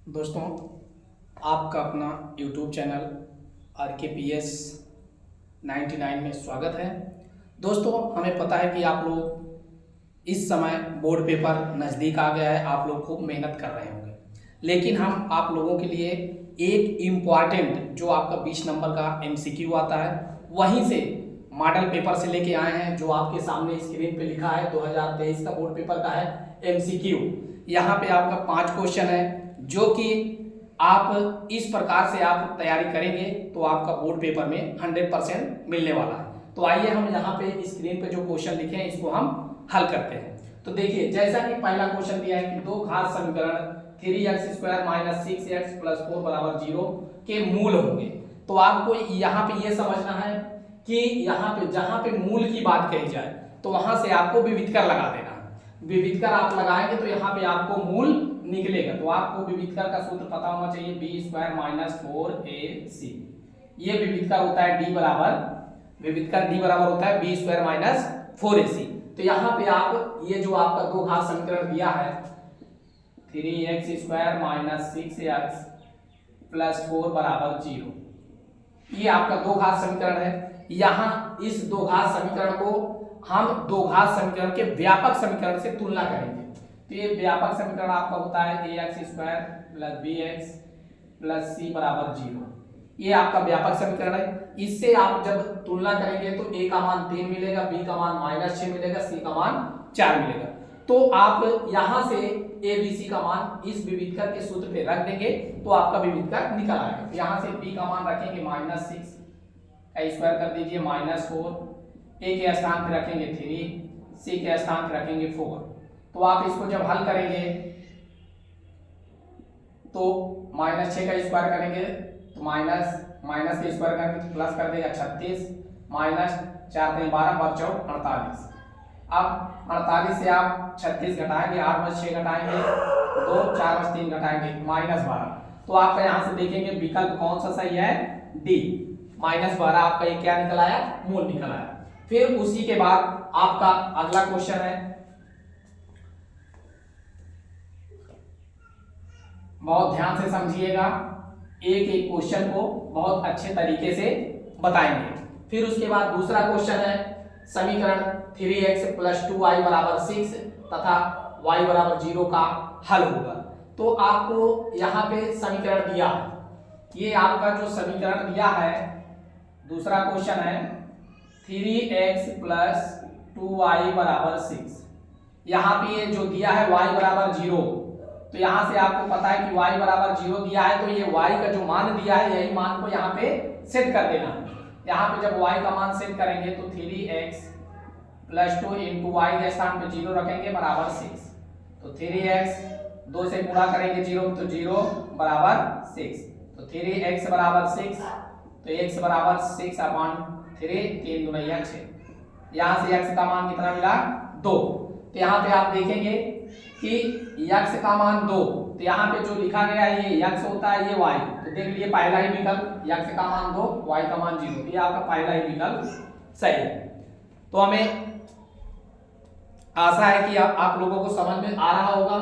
दोस्तों, आपका अपना YouTube चैनल RKPS 99 में स्वागत है। दोस्तों, हमें पता है कि आप लोग इस समय बोर्ड पेपर नज़दीक आ गया है, आप लोग खूब मेहनत कर रहे होंगे, लेकिन हम आप लोगों के लिए एक इम्पॉर्टेंट जो आपका 20 नंबर का MCQ आता है वहीं से मॉडल पेपर से लेके आए हैं, जो आपके सामने स्क्रीन पे लिखा है 2023 का बोर्ड पेपर का है MCQ। यहाँ पे आपका 5 क्वेश्चन है, जो कि आप इस प्रकार से आप तैयारी करेंगे तो आपका बोर्ड पेपर में 100% मिलने वाला है। तो आइए हम यहाँ पे स्क्रीन पे जो क्वेश्चन लिखे हैं इसको हम हल करते हैं। तो देखिए, जैसा कि पहला क्वेश्चन दिया है कि दो घात समीकरण 3x² - 6x + 4 = 0 के मूल होंगे। तो आपको यहाँ पे ये समझना है कि यहाँ पे जहाँ पे मूल की बात कही जाए तो वहां से आपको विविधकर लगा देना है। विविधकर आप लगाएंगे तो यहाँ पे आपको मूल निकलेगा। तो आपको विविधकर का सूत्र पता होना चाहिए, b² - 4ac। ये विविधकर होता है विविधकर d बराबर होता है b² - 4ac। तो यहाँ पे आप ये जो आपका दो घात समीकरण दिया है 3x² - 6x + 4 = 0, ये आपका दो घात समीकरण है। यहाँ इस दो घात समीकरण को हम दो घात समीकरण के व्यापक समीकरण से तुलना करेंगे। तो ये व्यापक समीकरण आपका होता है ax² + bx + c = 0। ये आपका व्यापक समीकरण है। इससे आप जब तुलना करेंगे तो a का मान 3 मिलेगा, b का मान -6 मिलेगा, c का मान 4 मिलेगा। तो आप यहां से a b c का मान इस विविधकर के सूत्र पे रख देंगे तो आपका विविधकर निकल आएगा। यहां से b का मान रखेंगे -6 का स्क्वायर कर दीजिए -4, a के स्थान पे रखेंगे 3, c के स्थान पे रखेंगे 4। तो आप इसको जब हल करेंगे तो -6 का स्क्वायर करेंगे तो माइनस के स्क्वायर करके प्लस कर देगा 36, -4 × 12 = 48। अब 48 से आप 36 घटाएंगे, 8 में 6 घटाएंगे 2, 4 में 3 घटाएंगे -12। तो आप यहाँ से देखेंगे विकल्प कौन सा सही है, डी -12 आपका ये क्या निकल आया, मूल निकल आया। फिर उसी के बाद आपका अगला क्वेश्चन है, बहुत ध्यान से समझिएगा, एक एक क्वेश्चन को बहुत अच्छे तरीके से बताएंगे। फिर उसके बाद दूसरा क्वेश्चन है समीकरण 3x + 2y = 6 तथा y = 0 का हल होगा। तो आपको यहाँ पे समीकरण दिया है, ये आपका जो समीकरण दिया है दूसरा क्वेश्चन है 3x + 2y = 6। यहाँ पे ये जो दिया है y = 0, तो यहाँ से आपको पता है कि y = 0 दिया है, तो ये y का जो मान दिया है यही मान को यहाँ पे सेट कर देना है। यहाँ पे जब y का मान सेट करेंगे तो 3x + 2 × y के स्थान पे 0 रखेंगे = 6। तो 3x 2 से गुणा करेंगे 0 तो 0 = 6। तो 3x = 6, तो x = 6/3, 3 × 6। यहाँ से x का मान कितना मिला, 2। तो यहाँ पे आप देखेंगे कि x का मान 2, तो यहाँ पे जो लिखा गया है ये x होता है, ये y। तो देख लीजिए पहला ही विकल्प x का मान 2, y का मान 0, ये आपका पहला ही विकल्प सही है। तो हमें आशा है कि आप लोगों को समझ में आ रहा होगा।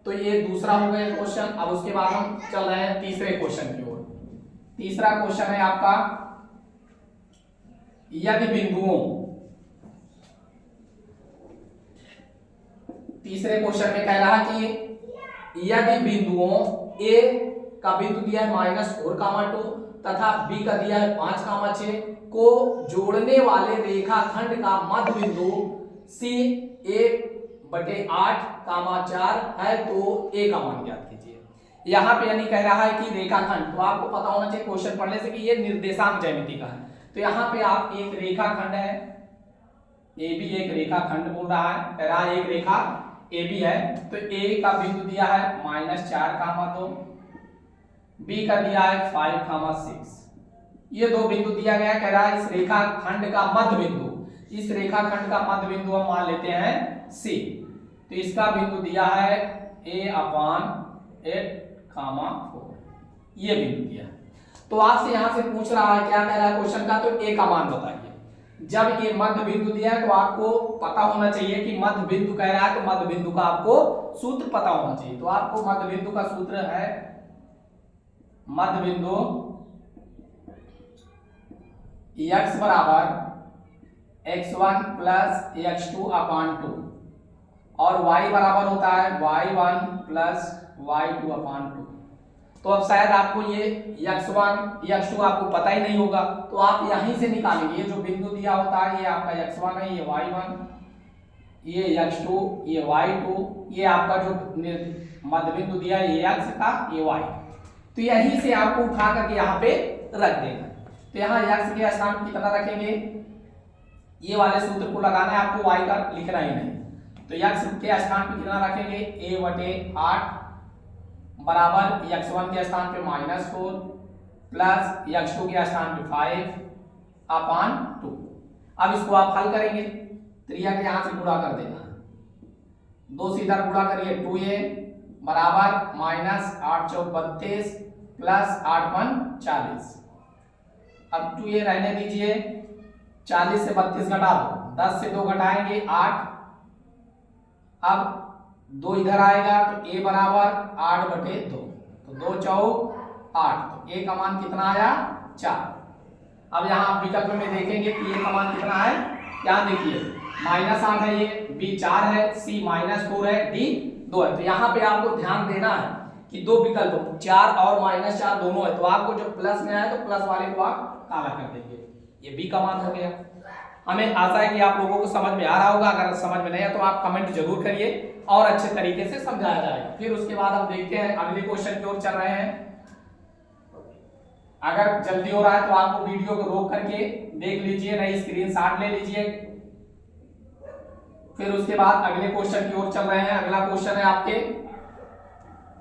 तो ये दूसरा हो गया क्वेश्चन। अब उसके बाद हम चल रहे हैं तीसरे क्वेश्चन की ओर। तीसरा क्वेश्चन है आपका, यदि बिंदुओं, तीसरे क्वेश्चन में कह रहा है कि यदि बिंदुओं A का बिंदु दिया है -4, 2 तथा B का दिया है 5, 6 को जोड़ने वाले रेखाखंड का मध्य बिंदु C 1/8, 4 है तो A का मान ज्ञात कीजिए। यहाँ पे यानी कह रहा है कि रेखाखंड, तो आपको पता होना चाहिए क्वेश्चन पढ़ने से कि ये निर्देशांक ज्यामिति का है। तो यहाँ पे आप एक रेखाखंड है AB, एक रेखाखंड बोल रहा है, कह रहा है एक रेखा AB है। तो A का बिंदु दिया है -4, 2, B का दिया है 5, 6। ये दो बिंदु दिया गया, कह रहा है इस रेखाखंड का मध्य बिंदु, इस रेखाखंड का मध्य बिंदु हम मान लेते हैं C। तो इसका बिंदु दिया है a/8, 4, ये बिंदु दिया है। तो आपसे यहाँ से पूछ रहा है, क्या कह रहा है क्वेश्चन का, तो A का मान बताइए। जब ये मध्य बिंदु दिया है तो आपको पता होना चाहिए कि मध्य बिंदु कह रहा है, तो मध्य बिंदु का आपको सूत्र पता होना चाहिए। तो आपको मध्य बिंदु का सूत्र है मध्य बिंदु x बराबर x1 प्लस x2 अपान 2 और y बराबर होता है y1 प्लस y2 अपान 2। तो अब शायद आपको ये x1 x2 आपको पता ही नहीं होगा, तो आप यहीं से निकालेंगे। ये जो बिंदु दिया होता है ये आपका x1 है, ये y1, ये x2, ये y2, ये आपका जो मध्य बिंदु दिया है ये x का, ये y। तो यहीं से आपको उठा करके यहाँ पे रख देना। तो यहाँ x के स्थान पर कितना रखेंगे, ये वाले सूत्र को लगाना है आपको, y का लिखना ही नहीं। तो x के स्थान पे कितना रखेंगे, a/8 बराबर x1 के स्थान पे -4 प्लस x2 के स्थान पे 5 अपान 2। अब इसको आप हल करेंगे, त्रिया के यहां से गुणा कर देना, 2 से इधर गुणा करिए, 2a बराबर -8 चौक 32 प्लस 8 1 40। अब 2a रहने दीजिए, 40 से 32 घटा दो, 10 से 2 घटाएंगे 8, अब 2 इधर आएगा तो a बराबर 8/2, तो 2 चौक 8, तो a का मान कितना आया 4। अब यहाँ आप विकल्प में देखेंगे कि a का मान कितना है, यहाँ देखिए -8 है, ये b 4 है, c -4 है, d 2 है। तो यहाँ पे आपको ध्यान देना है कि दो विकल्प 4 और -4 दोनों है, तो आपको जो प्लस में आया तो प्लस वाले को आप काला कर देंगे। ये b का मान हो गया। हमें आशा है कि आप लोगों को समझ में आ रहा होगा। अगर समझ में नहीं है तो आप कमेंट जरूर करिए और अच्छे तरीके से समझाया जाएगा। फिर उसके बाद हम देखते हैं अगले क्वेश्चन की ओर चल रहे हैं। अगर जल्दी हो रहा है तो आपको वीडियो को रोक करके देख लीजिए, नहीं स्क्रीनशॉट ले लीजिए। फिर उसके बाद अगले क्वेश्चन की ओर चल रहे हैं। अगला क्वेश्चन है आपके,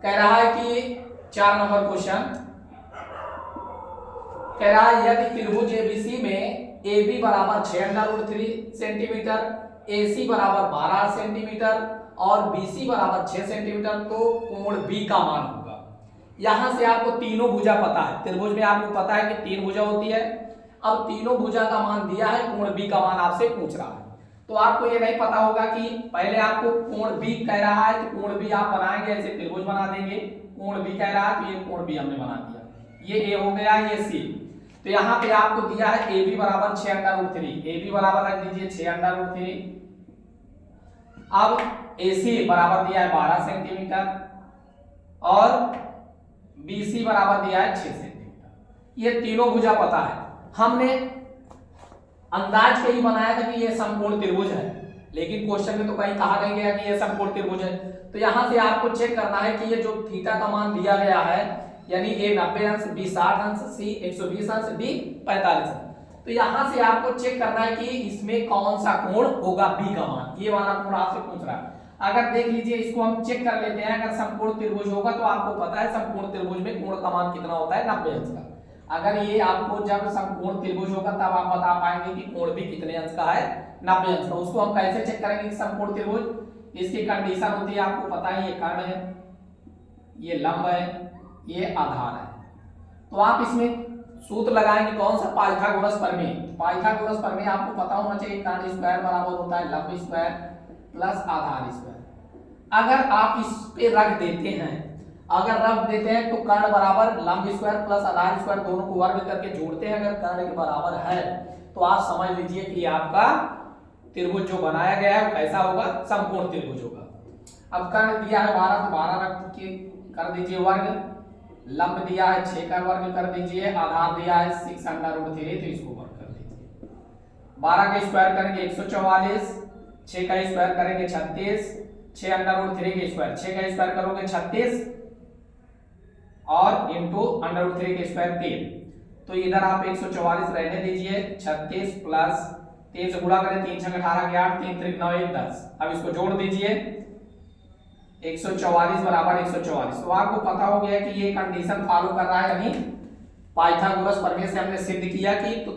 कह रहा है कि 4 नंबर क्वेश्चन कह रहा है यदि त्रिभुज एबीसी में AB बराबर 6√3 सेंटीमीटर, AC बराबर 12 सेंटीमीटर और BC बराबर 6 सेंटीमीटर, तो कोण B का मान होगा। यहां से आपको तीनों भुजा पता है, त्रिभुज में आपको पता है कि 3 भुजा होती है। अब तीनों भुजा का मान दिया है, कोण B का मान आपसे पूछ रहा है। तो आपको ये नहीं पता होगा कि पहले आपको कोण B कह रहा है तो कोण B आप बनाएंगे, ऐसे त्रिभुज बना देंगे। कोण B कह रहा है तो ये कोण B हमने बना दिया, ये A हो गया, ये C। तो यहाँ पे आपको दिया है AB बराबर 6√3, AB बराबर रख दीजिए 6√3। अब AC बराबर दिया है 12 सेंटीमीटर और BC बराबर दिया है 6 सेंटीमीटर। ये तीनों भुजा पता है, हमने अंदाज पे ही बनाया था कि ये समकोण त्रिभुज है, लेकिन क्वेश्चन में तो कहीं कहा नहीं गया कि ये समकोण त्रिभुज है। तो यहाँ से आपको चेक करना है कि ये जो थीटा का मान दिया गया है, यानी A 90 अंश, B 60 अंश, C 120 अंश, D 45 अंश। तो यहां से आपको चेक करना है कि इसमें कौन सा कोण होगा B का मान। ये वाला कोण आपसे पूछ रहा है। अगर देख लीजिए, इसको हम चेक कर लेते हैं। अगर समकोण त्रिभुज होगा तो आपको पता है समकोण त्रिभुज में कोण का मान कितना होता है, 90 अंश का। अगर ये आपको जब समकोण त्रिभुज होगा तब आप बता पाएंगे कि कोण भी कितने अंश का है, 90 अंश का। उसको हम कैसे चेक करेंगे कि समकोण त्रिभुज, इसकी कंडीशन होती है आपको पता है, ये कर्ण है, ये लंब है, ये आधार है। तो आप इसमें सूत्र लगाएंगे कौन सा, पाइथागोरस प्रमेय। पाइथागोरस प्रमेय आपको पता होना चाहिए, कर्ण स्क्वायर बराबर होता है लंब स्क्वायर प्लस आधार स्क्वायर। अगर आप इस पे रख देते हैं, अगर रख देते हैं तो कर्ण बराबर लंब स्क्वायर प्लस आधार स्क्वायर दोनों को वर्ग करके जोड़ते हैं, अगर कर्ण के बराबर है तो आप समझ लीजिए कि आपका त्रिभुज जो बनाया गया है वो कैसा होगा, समकोण त्रिभुज होगा। अब कर्ण दिया है 12 तो 12 रख के कर दीजिए वर्ग, लंब दिया है 6 का वर्ग कर दीजिए, आधार दिया है 6√3 तो इसको वर्ग कर दीजिए। 12 का स्क्वायर करेंगे 144, 6 का स्क्वायर करेंगे 36, 6√3 के स्क्वायर, 6 का स्क्वायर करोगे 36 और इंटू √3 के स्क्वायर 3। तो इधर आप 144 रहने दीजिए, 36 प्लस 3 से गुणा करें, 3 6 18 के 8, 3 3 9 1 10। अब इसको जोड़ दीजिए, 144 बराबर 144। तो आपको पता हो गया कि ये कंडीशन फॉलो कर रहा है, यानी पाइथागोरस प्रमेय से हमने सिद्ध किया कि तो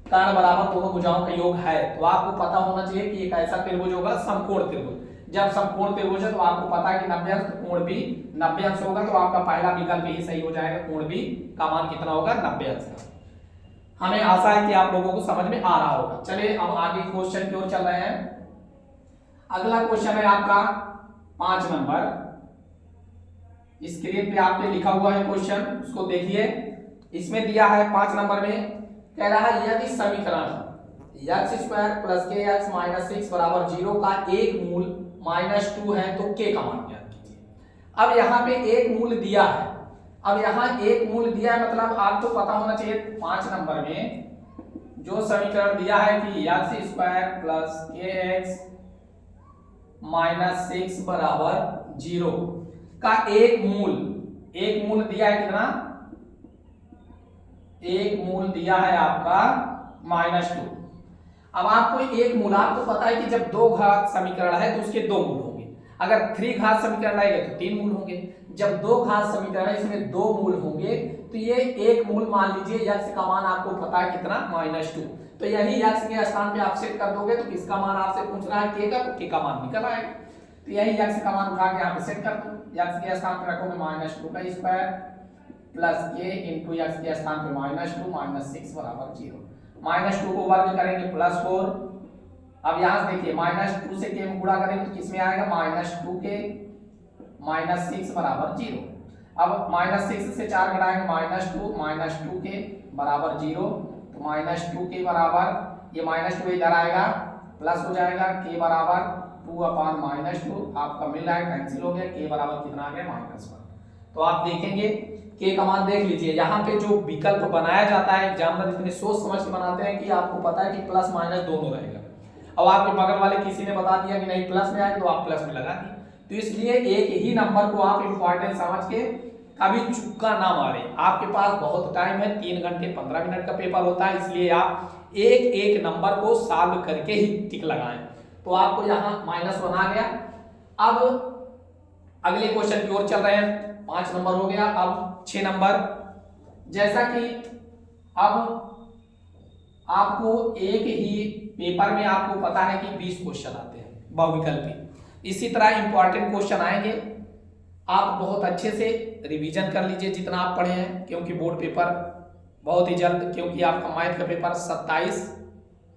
कर्ण बराबर दोनों भुजाओं का योग है। तो आपको पता होना चाहिए कि ये कैसा त्रिभुज होगा, समकोण त्रिभुज। जब समकोण त्रिभुज है तो आपको पता है कि 90 अंश, तो कोण भी 90 अंश होगा। तो आपका पहला विकल्प ही सही हो जाएगा, कोण भी का मान कितना होगा, 90 अंश का। हमें आशा है कि आप लोगों को समझ में आ रहा होगा। चलिए अब आगे क्वेश्चन की ओर चल रहे हैं। अगला क्वेश्चन है आपका 5 नंबर। स्क्रीन पे आपने लिखा हुआ है क्वेश्चन, उसको देखिए। इसमें दिया है 5 नंबर में, कह रहा है यदि समीकरण x² + kx - 6 = 0 का एक मूल -2 है तो k का मान ज्ञात कीजिए। अब यहाँ पे एक मूल दिया है, अब यहाँ एक मूल दिया है मतलब आपको पता होना चाहिए 5 नंबर में जो समीकरण दिया है कि x² + kx - 6 = 0 का एक मूल दिया है कितना? एक मूल दिया है आपका -2। अब आपको एक मूल, आपको पता है कि जब 2 घात समीकरण है तो उसके 2 मूल होंगे। अगर 3 घात समीकरण रहेगा तो 3 मूल होंगे। जब 2 घात समीकरण है इसमें 2 मूल होंगे तो ये एक मूल मान लीजिए x का मान आपको पता है कितना? -2। तो यही x के स्थान पे आप सेट कर दोगे तो किसका मान आपसे पूछ रहा है? k का, तो k का मान निकल आएगा। तो यही x का मान उठा के यहाँ पे सेट कर दो। x के स्थान पे रखोगे -2² प्लस k इंटू x के स्थान पे -2 - 6 = 0। -2 को वर्ग करेंगे +4। अब यहां से देखिए -2 से k में गुणा करेंगे तो किसमें आएगा? -2k - 6 = 0। अब -6 से 4 घटाएंगे -2 -2k = 0। तो -2k बराबर ये -2 इधर आएगा प्लस हो जाएगा, k बराबर 2/-2 आपका मिल रहा है, कैंसिल हो गया। k बराबर कितना आ गया? -1। तो आप देखेंगे k का मान देख लीजिए। यहाँ पे जो विकल्प बनाया जाता है एग्जामिनर इतने सोच समझ के बनाते हैं कि आपको पता है कि प्लस माइनस दोनों रहेगा। अब आपके बगल वाले किसी ने बता दिया कि नहीं प्लस में आएगा तो आप प्लस में लगा दिए। तो इसलिए एक ही नंबर को आप इंपॉर्टेंट समझ के कभी चुक्का ना मारे। आपके पास बहुत टाइम है, 3 घंटे 15 मिनट का पेपर होता है, इसलिए आप एक एक नंबर को सॉल्व करके ही टिक लगाएं। तो आपको यहाँ -1 आ गया। अब अगले क्वेश्चन की ओर चल रहे हैं। 5 नंबर हो गया। अब 6 नंबर, जैसा कि अब आपको एक ही पेपर में आपको पता है कि 20 क्वेश्चन आते हैं बहुविकल्पी। इसी तरह इंपॉर्टेंट क्वेश्चन आएंगे। आप बहुत अच्छे से रिवीजन कर लीजिए जितना आप पढ़े हैं, क्योंकि बोर्ड पेपर बहुत ही जल्द, क्योंकि आपका मैथ का पेपर 27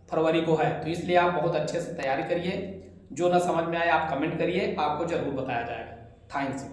फरवरी को है, तो इसलिए आप बहुत अच्छे से तैयारी करिए। जो ना समझ में आए आप कमेंट करिए, आपको जरूर बताया जाएगा। थैंक्स।